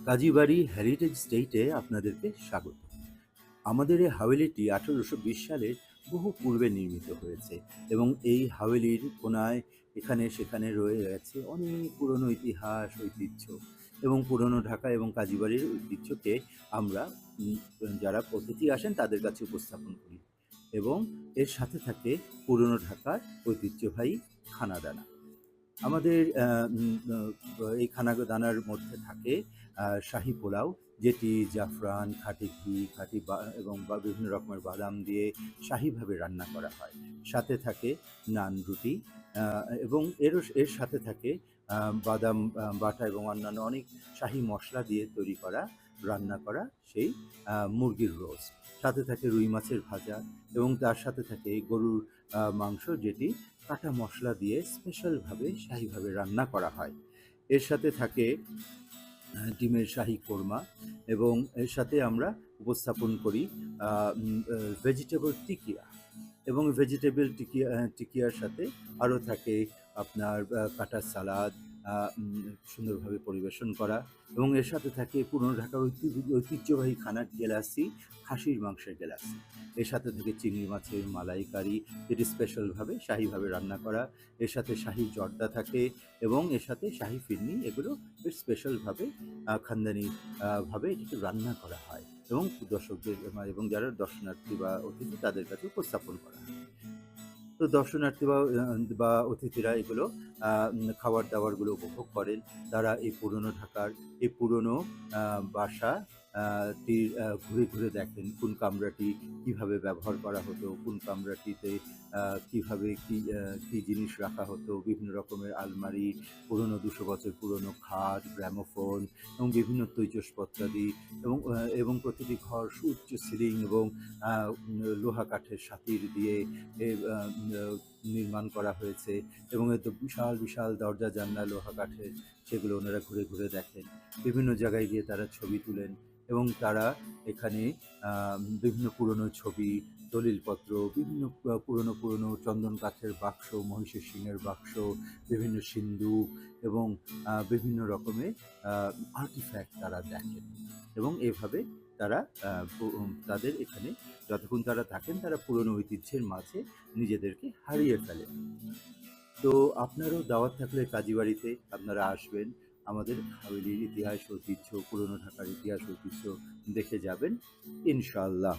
Kazibari heritage স্টেটে আপনাদেরকে স্বাগত। আমাদের এই হাভেলিটি 1820 সালে বহু পূর্বে নির্মিত হয়েছে এবং এই হাভেলির কোনায় এখানে সেখানে রয়ে গেছে অনেক পুরনো ইতিহাস, ঐতিহ্য এবং পুরনো ঢাকা এবং কাজীবাড়ির ঐতিহ্যকে আমরা যারা অতিথি আসেন তাদের কাছে উপস্থাপন করি এবং এর সাথে থাকে পুরনো ঢাকার ঐতিহ্যবাহী খানাদানা। আমাদের এই খানাদানার মধ্যে থাকে শাহী পোলাও, যেটি জাফরান, খাঁটি ঘি, এবং বিভিন্ন রকমের বাদাম দিয়ে শাহীভাবে রান্না করা হয়। সাথে থাকে নান রুটি, এবং এর সাথে থাকে বাদাম বাটা এবং অন্যান্য অনেক শাহী মশলা দিয়ে তৈরি করা, রান্না করা সেই মুরগির রোস্ট। সাথে থাকে রুই মাছের ভাজা এবং তার সাথে থাকে গরুর মাংস, যেটি কাটা মশলা দিয়ে স্পেশালভাবে শাহীভাবে রান্না করা হয়। এর সাথে থাকে ডিমের শাহী কোরমা এবং এর সাথে আমরা উপস্থাপন করি ভেজিটেবল টিকিয়া এবং ভেজিটেবল টিকিয়ার সাথে আরও থাকে আপনার কাটা সালাদ, সুন্দরভাবে পরিবেশন করা এবং এর সাথে থাকে পুরনো ঢাকার ঐতিহ্যবাহী খানা গেলাসি, খাসির মাংসের গেলাসি। এর সাথে থাকে চিংড়ি মাছের মালাইকারি, যেটি স্পেশালভাবে শাহীভাবে রান্না করা। এর সাথে শাহী জর্দা থাকে এবং এর সাথে শাহী ফিরনি, এগুলো বেশ স্পেশালভাবে খানদানি ভাবে এটিকে রান্না করা হয় এবং দর্শকদের এবং যারা দর্শনার্থী বা অতিথি তাদের কাছে উপস্থাপন করা হয়। তো দর্শনার্থী বা অতিথিরা এগুলো খাবার দাবারগুলো উপভোগ করেন। তারা এই পুরনো ঢাকার এই পুরনো বাসা টির ঘুরে ঘুরে দেখেন কোন কামরাটি কিভাবে ব্যবহার করা হতো, কোন কামরাটিতে কিভাবে কি জিনিস রাখা হতো, বিভিন্ন রকমের আলমারি, পুরনো 200 বছর পুরনো খাট, গ্রামোফোন এবং বিভিন্ন তৈজসপত্রাদি এবং প্রতিটি ঘর সুউচ্চ সিলিং এবং লোহা কাঠের সাতির দিয়ে নির্মাণ করা হয়েছে এবং এতে বিশাল বিশাল দরজা জানলা লোহা কাঠের, সেগুলো ওনারা ঘুরে ঘুরে দেখেন। বিভিন্ন জায়গায় গিয়ে তারা ছবি তুলেন এবং তারা এখানে বিভিন্ন পুরনো ছবি, দলিলপত্র, বিভিন্ন পুরনো পুরনো চন্দন কাঠের বাক্স, মহিষের শিংয়ের বাক্স, বিভিন্ন সিন্দুক এবং বিভিন্ন রকমের আর্টিফ্যাক্ট তারা দেখেন এবং এভাবে তারা তাদের এখানে যতক্ষণ তারা থাকেন তারা পুরনো ঐতিহ্যের মাঝে নিজেদেরকে হারিয়ে ফেলেন। তো আপনারও দাওয়াত থাকলে কাজীবাড়িতে আপনারা আসবেন, আমাদের হাভেলির ইতিহাস, ঐতিহ্য, পুরনো ঢাকার ইতিহাস ঐতিহ্য দেখে যাবেন ইনশাআল্লাহ।